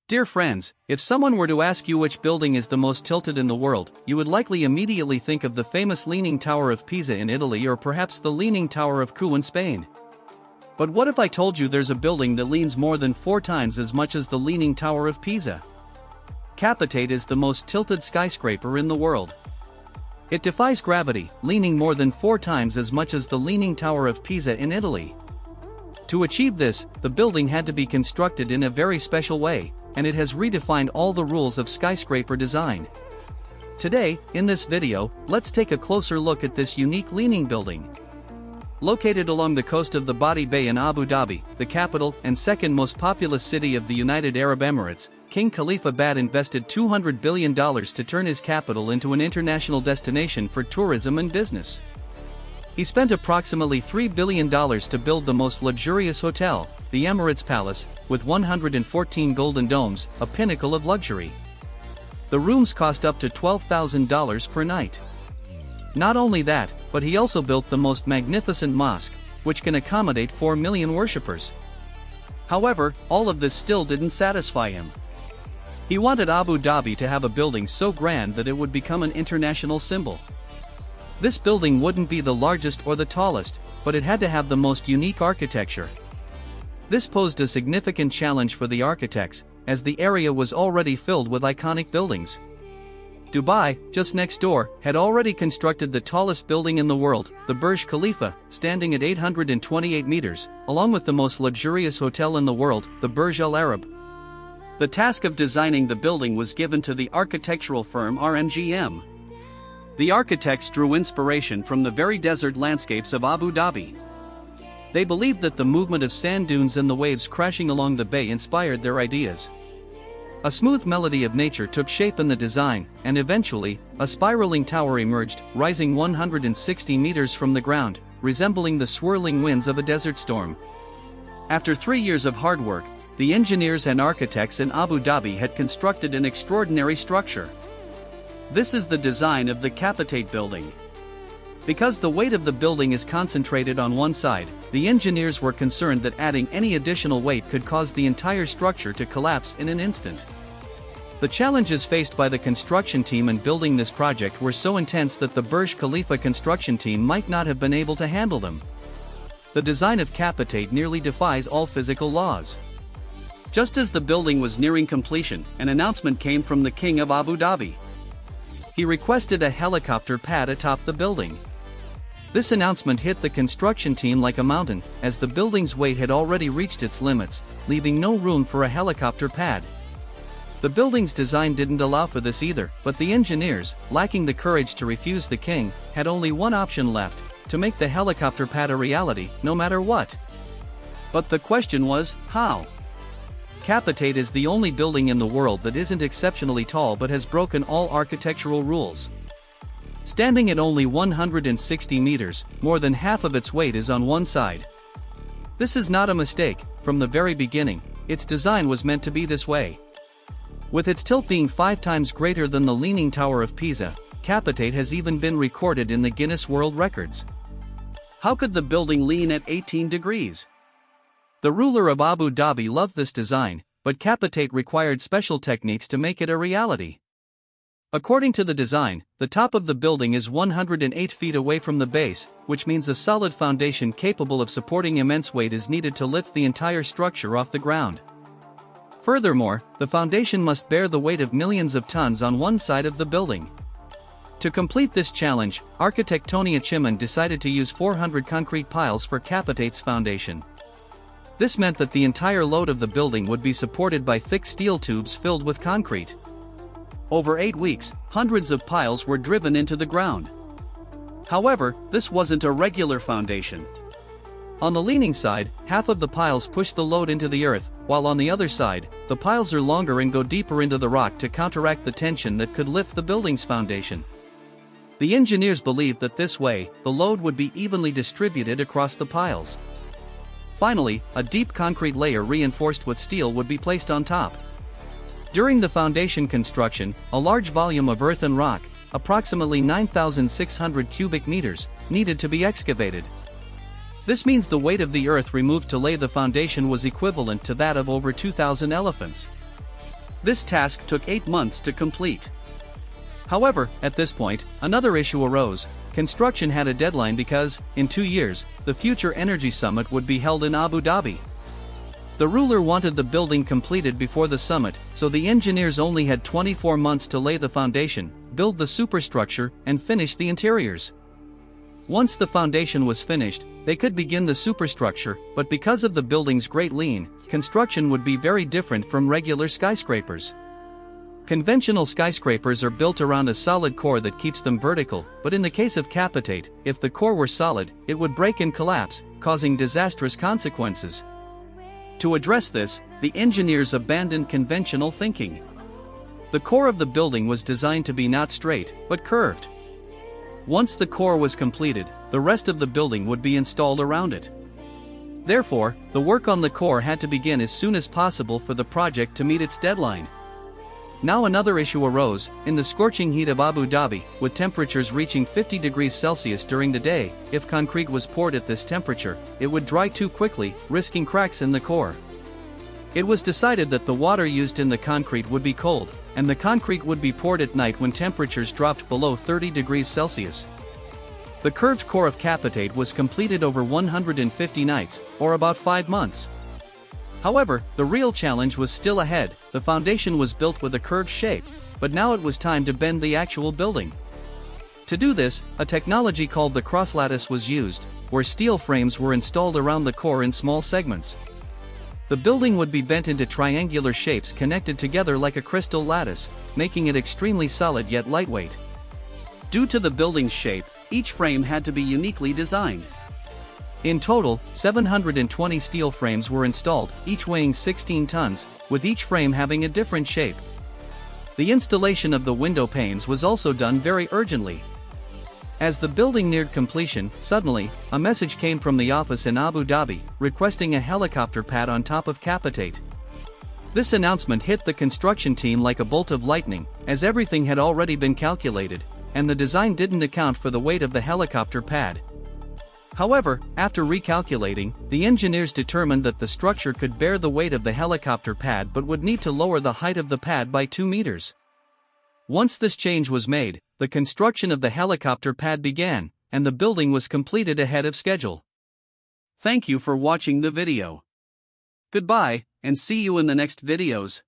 Dear friends, if someone were to ask you which building is the most tilted in the world, you would likely immediately think of the famous Leaning Tower of Pisa in Italy or perhaps the Leaning Tower of Coo in Spain. But what if I told you there's a building that leans more than 4 times as much as the Leaning Tower of Pisa? Capitate is the most tilted skyscraper in the world. It defies gravity, leaning more than 4 times as much as the Leaning Tower of Pisa in Italy. To achieve this, the building had to be constructed in a very special way, and it has redefined all the rules of skyscraper design. Today, in this video, let's take a closer look at this unique leaning building. Located along the coast of the Badi Bay in Abu Dhabi, the capital and second most populous city of the United Arab Emirates, King Khalifa Bad invested $200 billion to turn his capital into an international destination for tourism and business. He spent approximately $3 billion to build the most luxurious hotel, the Emirates Palace, with 114 golden domes, a pinnacle of luxury. The rooms cost up to $12,000 per night. Not only that, but he also built the most magnificent mosque, which can accommodate 4 million worshippers. However, all of this still didn't satisfy him. He wanted Abu Dhabi to have a building so grand that it would become an international symbol. This building wouldn't be the largest or the tallest, but it had to have the most unique architecture. This posed a significant challenge for the architects, as the area was already filled with iconic buildings. Dubai, just next door, had already constructed the tallest building in the world, the Burj Khalifa, standing at 828 meters, along with the most luxurious hotel in the world, the Burj Al Arab. The task of designing the building was given to the architectural firm RMGM. The architects drew inspiration from the very desert landscapes of Abu Dhabi. They believed that the movement of sand dunes and the waves crashing along the bay inspired their ideas. A smooth melody of nature took shape in the design, and eventually, a spiraling tower emerged, rising 160 meters from the ground, resembling the swirling winds of a desert storm. After 3 years of hard work, the engineers and architects in Abu Dhabi had constructed an extraordinary structure. This is the design of the Capitate building. Because the weight of the building is concentrated on one side, the engineers were concerned that adding any additional weight could cause the entire structure to collapse in an instant. The challenges faced by the construction team in building this project were so intense that the Burj Khalifa construction team might not have been able to handle them. The design of Capitate nearly defies all physical laws. Just as the building was nearing completion, an announcement came from the King of Abu Dhabi. He requested a helicopter pad atop the building. This announcement hit the construction team like a mountain, as the building's weight had already reached its limits, leaving no room for a helicopter pad. The building's design didn't allow for this either, but the engineers, lacking the courage to refuse the king, had only one option left: to make the helicopter pad a reality, no matter what. But the question was, how? Capitate is the only building in the world that isn't exceptionally tall but has broken all architectural rules. Standing at only 160 meters, more than half of its weight is on one side. This is not a mistake. From the very beginning, its design was meant to be this way. With its tilt being 5 times greater than the Leaning Tower of Pisa, Capitate has even been recorded in the Guinness World Records. How could the building lean at 18 degrees? The ruler of Abu Dhabi loved this design, but Capitate required special techniques to make it a reality. According to the design, the top of the building is 108 feet away from the base, which means a solid foundation capable of supporting immense weight is needed to lift the entire structure off the ground. Furthermore, the foundation must bear the weight of millions of tons on one side of the building. To complete this challenge, architect Tony Achiman decided to use 400 concrete piles for Capitate's foundation. This meant that the entire load of the building would be supported by thick steel tubes filled with concrete. Over 8 weeks, hundreds of piles were driven into the ground. However, this wasn't a regular foundation. On the leaning side, half of the piles push the load into the earth, while on the other side, the piles are longer and go deeper into the rock to counteract the tension that could lift the building's foundation. The engineers believed that this way, the load would be evenly distributed across the piles. Finally, a deep concrete layer reinforced with steel would be placed on top. During the foundation construction, a large volume of earth and rock, approximately 9,600 cubic meters, needed to be excavated. This means the weight of the earth removed to lay the foundation was equivalent to that of over 2,000 elephants. This task took 8 months to complete. However, at this point, another issue arose. Construction had a deadline because, in 2 years, the future energy summit would be held in Abu Dhabi. The ruler wanted the building completed before the summit, so the engineers only had 24 months to lay the foundation, build the superstructure, and finish the interiors. Once the foundation was finished, they could begin the superstructure, but because of the building's great lean, construction would be very different from regular skyscrapers. Conventional skyscrapers are built around a solid core that keeps them vertical, but in the case of Capitate, if the core were solid, it would break and collapse, causing disastrous consequences. To address this, the engineers abandoned conventional thinking. The core of the building was designed to be not straight, but curved. Once the core was completed, the rest of the building would be installed around it. Therefore, the work on the core had to begin as soon as possible for the project to meet its deadline. Now another issue arose. In the scorching heat of Abu Dhabi, with temperatures reaching 50 degrees Celsius during the day, if concrete was poured at this temperature, it would dry too quickly, risking cracks in the core. It was decided that the water used in the concrete would be cold, and the concrete would be poured at night when temperatures dropped below 30 degrees Celsius. The curved core of Capitate was completed over 150 nights, or about 5 months. However, the real challenge was still ahead. The foundation was built with a curved shape, but now it was time to bend the actual building. To do this, a technology called the cross-lattice was used, where steel frames were installed around the core in small segments. The building would be bent into triangular shapes connected together like a crystal lattice, making it extremely solid yet lightweight. Due to the building's shape, each frame had to be uniquely designed. In total, 720 steel frames were installed, each weighing 16 tons, with each frame having a different shape. The installation of the window panes was also done very urgently. As the building neared completion, suddenly, a message came from the office in Abu Dhabi, requesting a helicopter pad on top of Capitate. This announcement hit the construction team like a bolt of lightning, as everything had already been calculated, and the design didn't account for the weight of the helicopter pad. However, after recalculating, the engineers determined that the structure could bear the weight of the helicopter pad but would need to lower the height of the pad by 2 meters. Once this change was made, the construction of the helicopter pad began, and the building was completed ahead of schedule. Thank you for watching the video. Goodbye, and see you in the next videos.